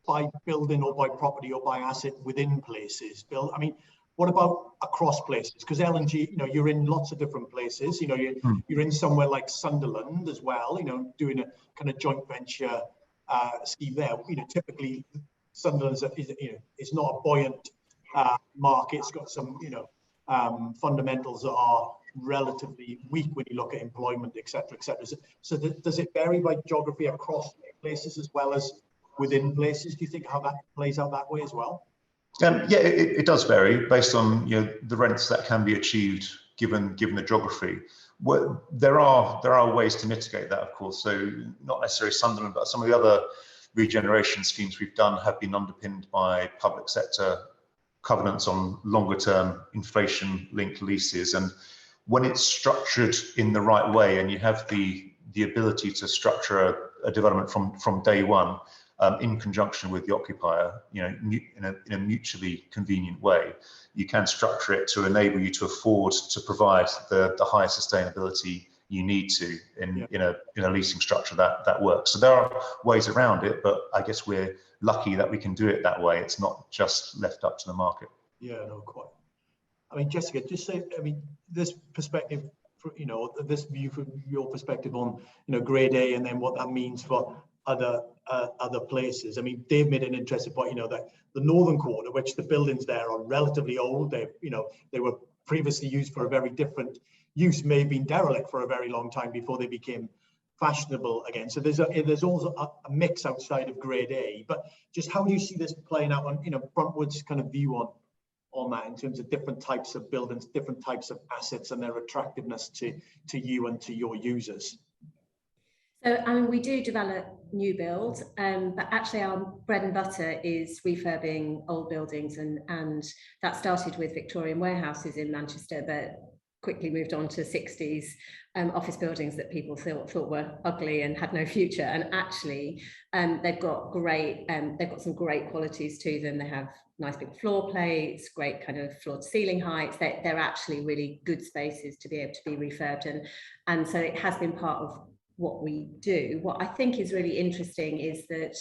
by building or by property or by asset within places, Bill, I mean, what about across places? Because L&G, you're in lots of different places. You're in somewhere like Sunderland as well, doing a kind of joint venture scheme there. Typically Sunderland is not a buoyant market. It's got some, fundamentals that are relatively weak when you look at employment, et cetera, et cetera. So does it vary by geography across places as well as within places? Do you think how that plays out that way as well? Yeah, it does vary based on the rents that can be achieved given the geography. There are ways to mitigate that, of course. So not necessarily Sunderland, but some of the other regeneration schemes we've done have been underpinned by public sector covenants on longer term inflation-linked leases. And when it's structured in the right way, and you have the ability to structure a development from day one, in conjunction with the occupier, in a mutually convenient way, you can structure it to enable you to afford to provide the high sustainability you need to in a leasing structure that works. So there are ways around it, but I guess we're lucky that we can do it that way. It's not just left up to the market. Yeah, no, quite. I mean, Jessica, just say, this perspective, this view from your perspective on, Grade A, and then what that means for other places. I mean, Dave made an interesting point, that the northern quarter, which the buildings there are relatively old, they were previously used for a very different use, may have been derelict for a very long time before they became fashionable again. So there's also a mix outside of Grade A. But just how do you see this playing out on, Bruntwood's kind of view on that in terms of different types of buildings, different types of assets and their attractiveness to you and to your users? So, we do develop new builds, but actually our bread and butter is refurbing old buildings, and that started with Victorian warehouses in Manchester, but quickly moved on to 60s office buildings that people thought were ugly and had no future. And actually, they've got some great qualities to them. They have nice big floor plates, great kind of floor to ceiling heights. They're actually really good spaces to be able to be refurbed, and so it has been part of what we do. What I think is really interesting is that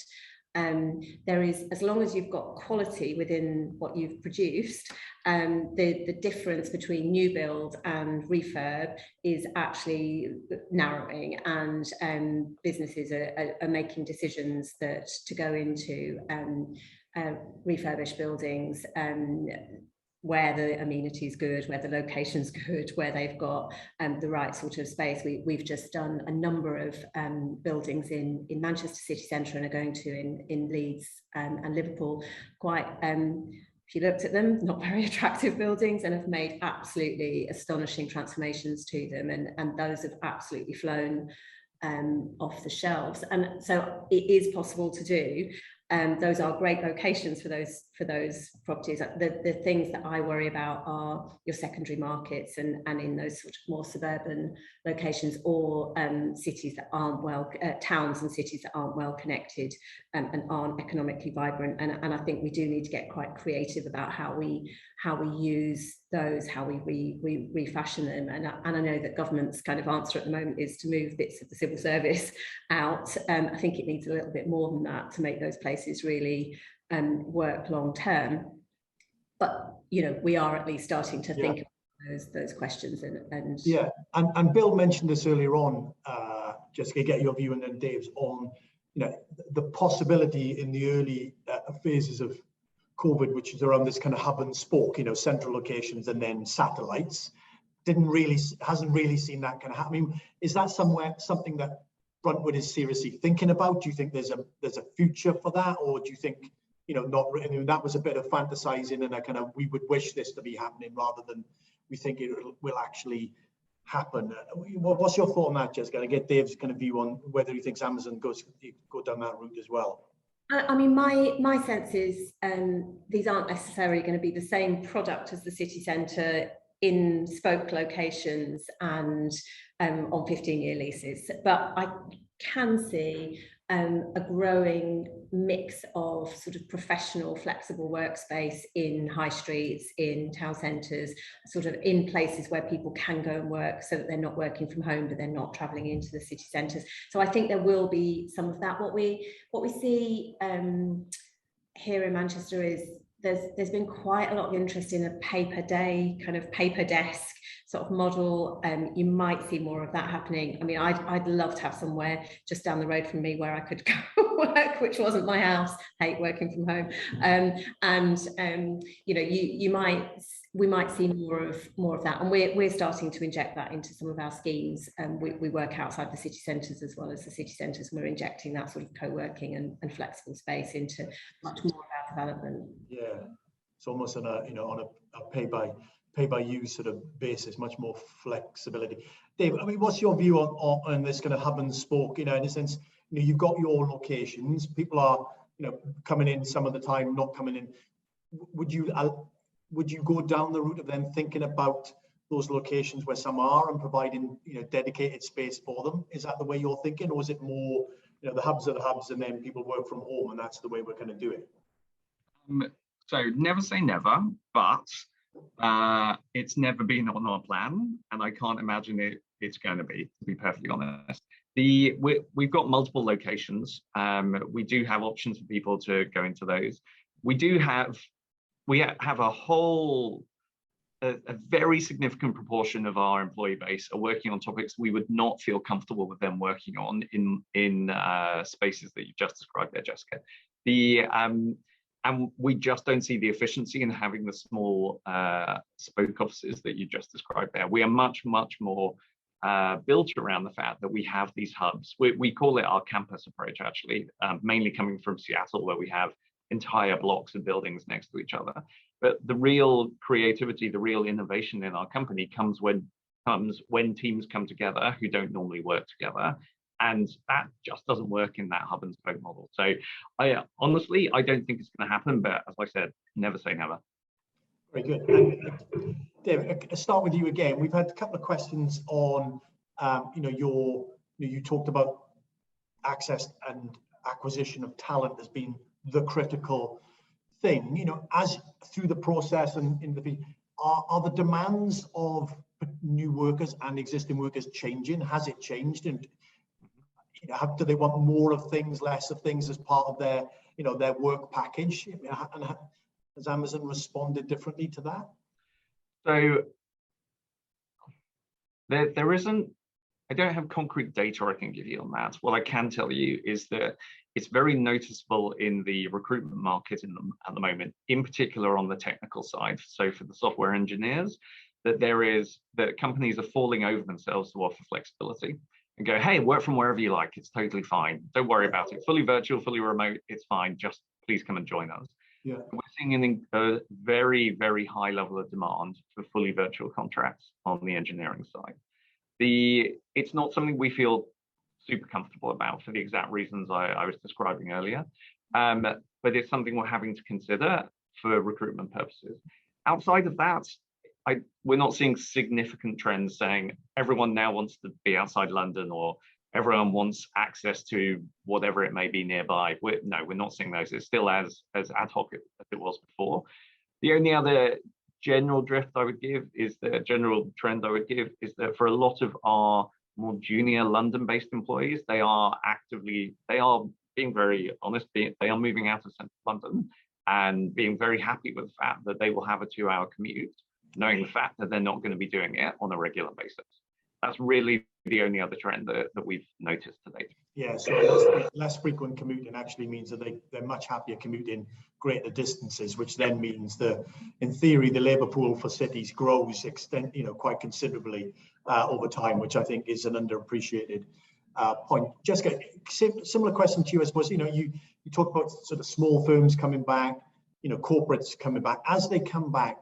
there is, as long as you've got quality within what you've produced, the difference between new build and refurb is actually narrowing, and businesses are making decisions that to go into refurbished buildings where the amenity is good, where the location's good, where they've got the right sort of space. We've just done a number of buildings in Manchester city centre and are going to in Leeds and Liverpool. Quite, if you looked at them, not very attractive buildings, and have made absolutely astonishing transformations to them, and those have absolutely flown off the shelves. And so it is possible to do. Those are great locations for those properties. The things that I worry about are your secondary markets and in those sort of more suburban locations, or cities that aren't towns and cities that aren't well connected and aren't economically vibrant. And I think we do need to get quite creative about how we use those, how we refashion them. And I know that government's kind of answer at the moment is to move bits of the civil service out. I think it needs a little bit more than that to make those places really work long term. But we are at least starting to think about those questions and yeah. And Bill mentioned this earlier on, just to get your view, and then Dave's, on the possibility in the early phases of COVID, which is around this kind of hub and spoke, central locations and then satellites, hasn't really seen that kind of happen. I mean, is that something that Bruntwood is seriously thinking about? Do you think there's a future for that, or do you think not really? That was a bit of fantasizing and a kind of, we would wish this to be happening rather than we think it will actually happen. What's your thought on that, Jessica? I get Dave's kind of view on whether he thinks Amazon go down that route as well. I mean, my sense is these aren't necessarily going to be the same product as the city centre in spoke locations and on 15-year leases, but I can see a growing mix of sort of professional, flexible workspace in high streets, in town centres, sort of in places where people can go and work, so that they're not working from home, but they're not travelling into the city centres. So I think there will be some of that. What we see here in Manchester is there's been quite a lot of interest in a paper day, kind of paper desk sort of model. You might see more of that happening. I mean, I'd love to have somewhere just down the road from me where I could go work, which wasn't my house. I hate working from home. We might see more of that, and we're starting to inject that into some of our schemes. We work outside the city centres as well as the city centres. We're injecting that sort of co-working and flexible space into much more of our development. Yeah, it's almost on a pay by use sort of basis, much more flexibility. Dave, I mean, what's your view on this kind of hub and spoke? In a sense, you've got your locations. People are coming in some of the time, not coming in. Would you go down the route of them thinking about those locations where some are and providing dedicated space for them? Is that the way you're thinking, or is it more the hubs are the hubs and then people work from home and that's the way we're going to do it? So never say never, but it's never been on our plan, and I can't imagine it's going to be perfectly honest. We've got multiple locations. We do have options for people to go into those. We have a very significant proportion of our employee base are working on topics we would not feel comfortable with them working on in spaces that you just described there, Jessica. And we just don't see the efficiency in having the small spoke offices that you just described there. We are much more built around the fact that we have these hubs. We call it our campus approach, actually, mainly coming from Seattle, where we have entire blocks of buildings next to each other. But the real creativity, the real innovation in our company comes when teams come together who don't normally work together. And that just doesn't work in that hub and spoke model. So honestly, I don't think it's going to happen. But as I said, never say never. Very good. David, I'll start with you again. We've had a couple of questions on, you talked about access and acquisition of talent as being the critical thing. As through the process and are the demands of new workers and existing workers changing? Has it changed? And do they want more of things, less of things as part of their their work package? And has Amazon responded differently to that? So there isn't, I don't have concrete data I can give you on that. What I can tell you is that it's very noticeable in the recruitment market at the moment, in particular on the technical side. So for the software engineers, that companies are falling over themselves to offer flexibility and go, hey, work from wherever you like. It's totally fine. Don't worry about it. Fully virtual, fully remote, it's fine. Just please come and join us. Yeah. We're seeing a very, very high level of demand for fully virtual contracts on the engineering side. It's not something we feel super comfortable about for the exact reasons I was describing earlier. but it's something we're having to consider for recruitment purposes. Outside of that, we're not seeing significant trends saying everyone now wants to be outside London or everyone wants access to whatever it may be nearby. We're not seeing those. It's still as ad hoc as it was before. The only other general trend I would give is that for a lot of our more junior London-based employees, they are being very honest, they are moving out of central London and being very happy with the fact that they will have a 2-hour commute, knowing the fact that they're not going to be doing it on a regular basis. That's really the only other trend that we've noticed to date. Yeah, so less frequent commuting actually means that they're much happier commuting greater distances, which then means that, in theory, the labour pool for cities grows quite considerably over time, which I think is an underappreciated point. Jessica, similar question to you, I suppose. You talk about sort of small firms coming back, corporates coming back. As they come back,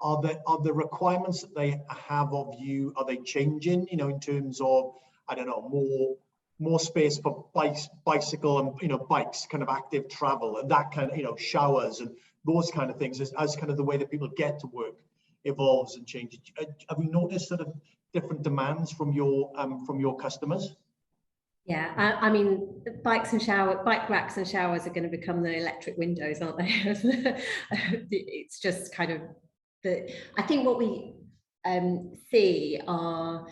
are the requirements that they have of you, are they changing? In terms of, I don't know, more space for bicycle and bikes, kind of active travel, and that kind of showers and those kind of things, as kind of the way that people get to work evolves and changes. Have you noticed sort of different demands from your customers? Yeah, I mean, bike racks and showers are going to become the electric windows, aren't they? It's just kind of I think what we see are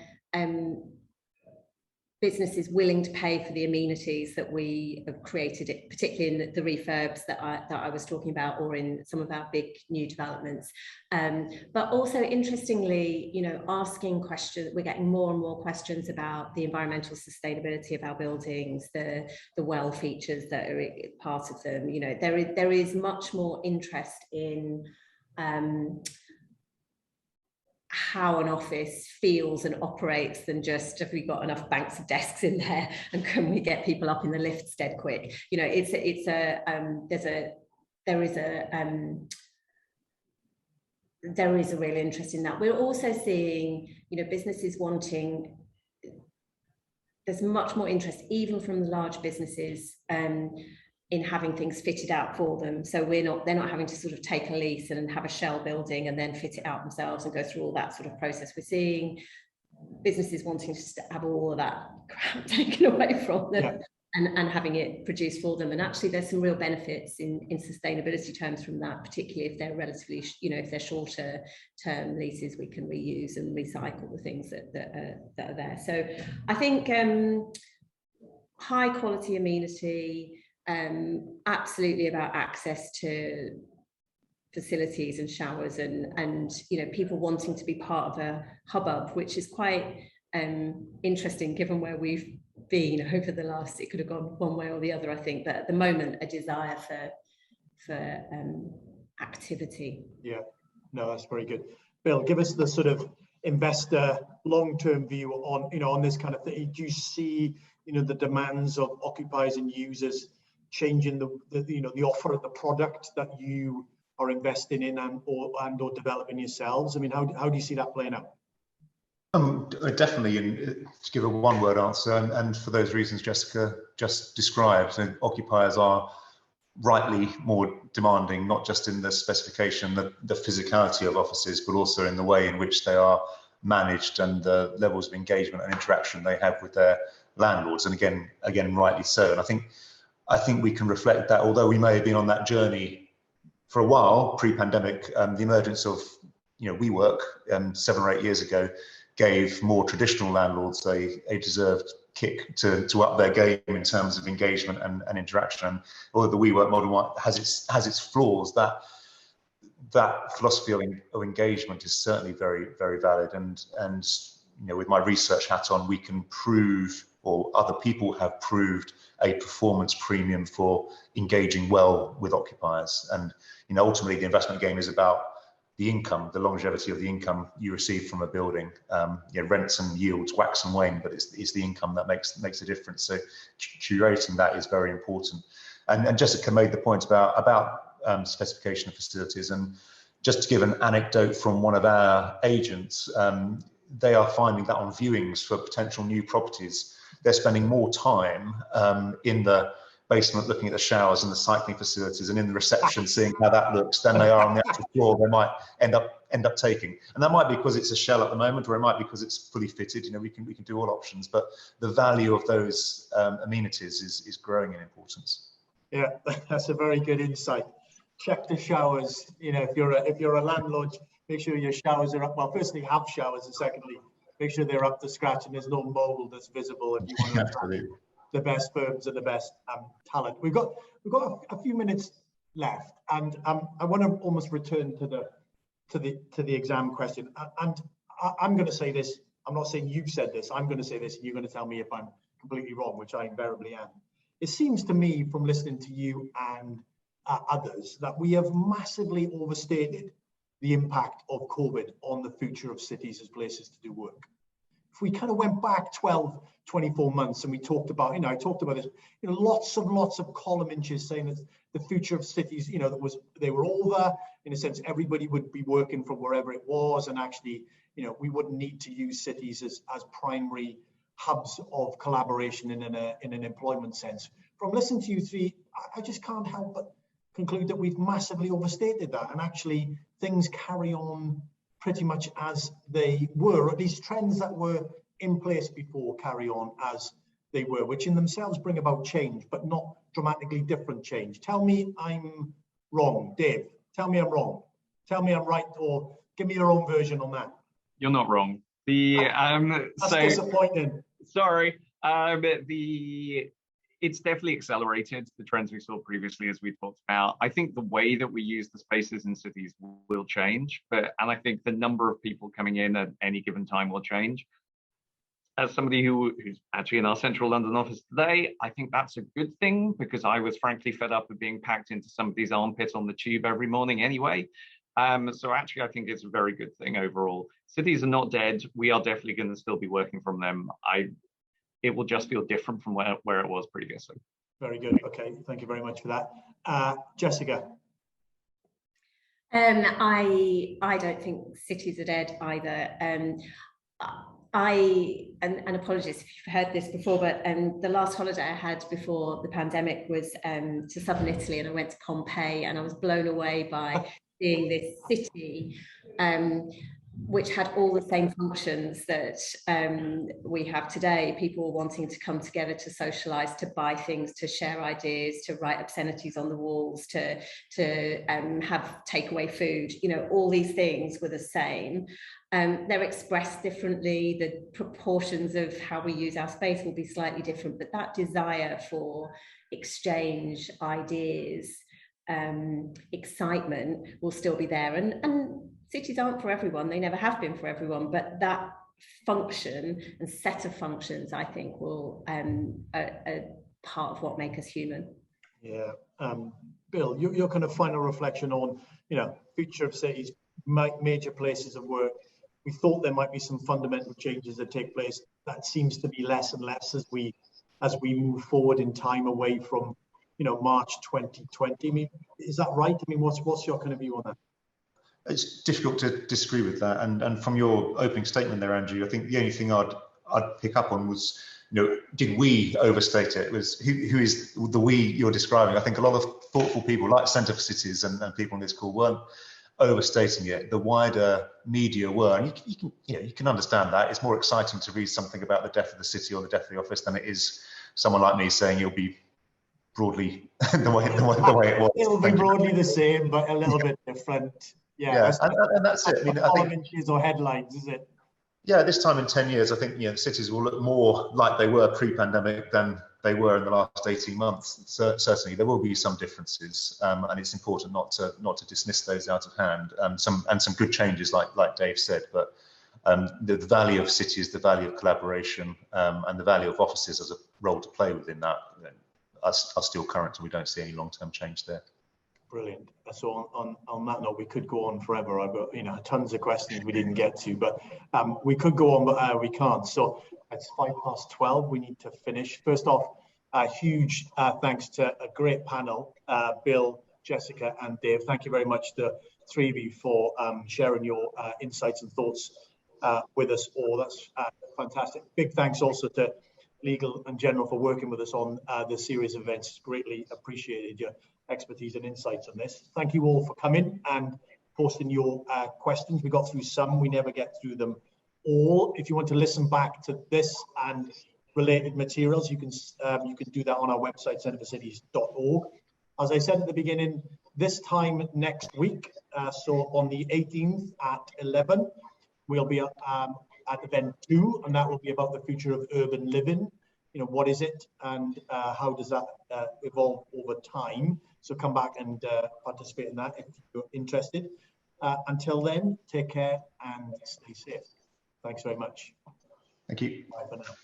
businesses willing to pay for the amenities that we have created, particularly in the refurbs that I was talking about, or in some of our big new developments. But also, interestingly, asking questions, we're getting more and more questions about the environmental sustainability of our buildings, the well features that are part of them. There is much more interest in how an office feels and operates than just, have we got enough banks of desks in there and can we get people up in the lifts dead quick? There is a real interest in that. We're also seeing, businesses wanting, there's much more interest even from the large businesses in having things fitted out for them. So they're not having to sort of take a lease and have a shell building and then fit it out themselves and go through all that sort of process. We're seeing businesses wanting to have all of that crap taken away from them. Yeah. And having it produced for them. And actually there's some real benefits in sustainability terms from that, particularly if they're relatively, if they're shorter term leases, we can reuse and recycle the things that are there. So I think high quality amenity, absolutely about access to facilities and showers and people wanting to be part of a hubbub, which is quite interesting given where we've been over the last, it could have gone one way or the other, I think, but at the moment a desire for activity. Yeah, no, that's very good. Bill, give us the sort of investor long-term view on this kind of thing. Do you see the demands of occupiers and users changing the offer of the product that you are investing in and or developing yourselves? I mean, how do you see that playing out? Definitely, to give a one-word answer, and for those reasons Jessica just described, occupiers are rightly more demanding, not just in the specification, the physicality of offices, but also in the way in which they are managed and the levels of engagement and interaction they have with their landlords. And again, rightly so. And I think we can reflect that, although we may have been on that journey for a while pre-pandemic, the emergence of WeWork 7 or 8 years ago gave more traditional landlords a deserved kick to up their game in terms of engagement and interaction. Although the WeWork model has its flaws, that philosophy of engagement is certainly very, very valid. And with my research hat on, we can prove, or other people have proved, a performance premium for engaging well with occupiers. And ultimately the investment game is about the income, the longevity of the income you receive from a building. Rents and yields wax and wane, but it's the income that makes a difference. So curating that is very important. And Jessica made the point about specification of facilities. And just to give an anecdote from one of our agents, they are finding that on viewings for potential new properties, they're spending more time in the basement looking at the showers and the cycling facilities, and in the reception seeing how that looks, than they are on the actual floor they might end up taking. And that might be because it's a shell at the moment, or it might be because it's fully fitted. You know, we can do all options, but the value of those amenities is growing in importance. Yeah, that's a very good insight. Check the showers. You know, if you're a landlord, make sure your showers are up. Well, firstly, have showers, and secondly, make sure they're up to scratch and there's no mold that's visible if you want to attract the best firms and the best talent. We've got a few minutes left, and I want to almost return to the exam question. And I'm going to say this. I'm not saying you've said this. I'm going to say this, and you're going to tell me if I'm completely wrong, which I invariably am. It seems to me, from listening to you and others, that we have massively overstated the impact of COVID on the future of cities as places to do work. If we kind of went back 12, 24 months and we talked about, I talked about this, lots of column inches saying that the future of cities, they were over. In a sense, everybody would be working from wherever it was, and actually, we wouldn't need to use cities as primary hubs of collaboration in an employment sense. From listening to you three, I just can't help but conclude that we've massively overstated that, and actually things carry on pretty much as they were, or at least trends that were in place before carry on as they were, which in themselves bring about change, but not dramatically different change. Tell me I'm wrong, Dave. Tell me I'm wrong. Tell me I'm right, or give me your own version on that. You're not wrong. That's disappointing. Sorry. It's definitely accelerated the trends we saw previously, as we talked about. I think the way that we use the spaces in cities will change, and I think the number of people coming in at any given time will change. As somebody who's actually in our central London office today, I think that's a good thing, because I was frankly fed up with being packed into somebody's armpit on the tube every morning anyway. So actually, I think it's a very good thing overall. Cities are not dead. We are definitely going to still be working from them. It will just feel different from where it was previously. Very good. Okay, thank you very much for that. Jessica. I don't think cities are dead either. And apologies if you've heard this before, but the last holiday I had before the pandemic was to southern Italy, and I went to Pompeii, and I was blown away by seeing this city, which had all the same functions that we have today. People wanting to come together to socialize, to buy things, to share ideas, to write obscenities on the walls, to have takeaway food. All these things were the same. They're expressed differently. The proportions of how we use our space will be slightly different, but that desire for exchange, ideas, excitement will still be there. And cities aren't for everyone. They never have been for everyone, but that function and set of functions, I think, will are part of what make us human. Yeah. Bill, your kind of final reflection on, future of cities, major places of work. We thought there might be some fundamental changes that take place. That seems to be less and less as we move forward in time away from, March 2020. I mean, is that right? I mean, what's your kind of view on that? It's difficult to disagree with that. And from your opening statement there, Andrew, I think the only thing I'd pick up on was, did we overstate it? It was who is the we you're describing? I think a lot of thoughtful people like Centre for Cities and people on this call weren't overstating it. The wider media were, and you can understand that. It's more exciting to read something about the death of the city or the death of the office than it is someone like me saying you'll be broadly the way it was. It'll be broadly the same, but a little bit different. Yeah, and that's it. I mean, I think inches or headlines, is it? Yeah, this time in 10 years, I think the cities will look more like they were pre-pandemic than they were in the last 18 months. Certainly, there will be some differences, and it's important not to dismiss those out of hand. Some good changes, like Dave said, but the value of cities, the value of collaboration, and the value of offices as a role to play within that are still current, and we don't see any long-term change there. Brilliant. So on that note, we could go on forever. I've got tons of questions we didn't get to, but we could go on, but we can't. So it's 12:05. We need to finish. First off, a huge thanks to a great panel, Bill, Jessica, and Dave. Thank you very much, the three of you, for sharing your insights and thoughts with us all. That's fantastic. Big thanks also to Legal and General for working with us on this series of events. Greatly appreciated your expertise and insights on this. Thank you all for coming and posting your questions. We got through some, we never get through them all. If you want to listen back to this and related materials, you can do that on our website, centreforcities.org. As I said at the beginning, this time next week, so on the 18th at 11, we'll be at event 2, and that will be about the future of urban living. You know, what is it and how does that evolve over time? So come back and participate in that if you're interested. Until then, take care and stay safe. Thanks very much. Thank you. Bye for now.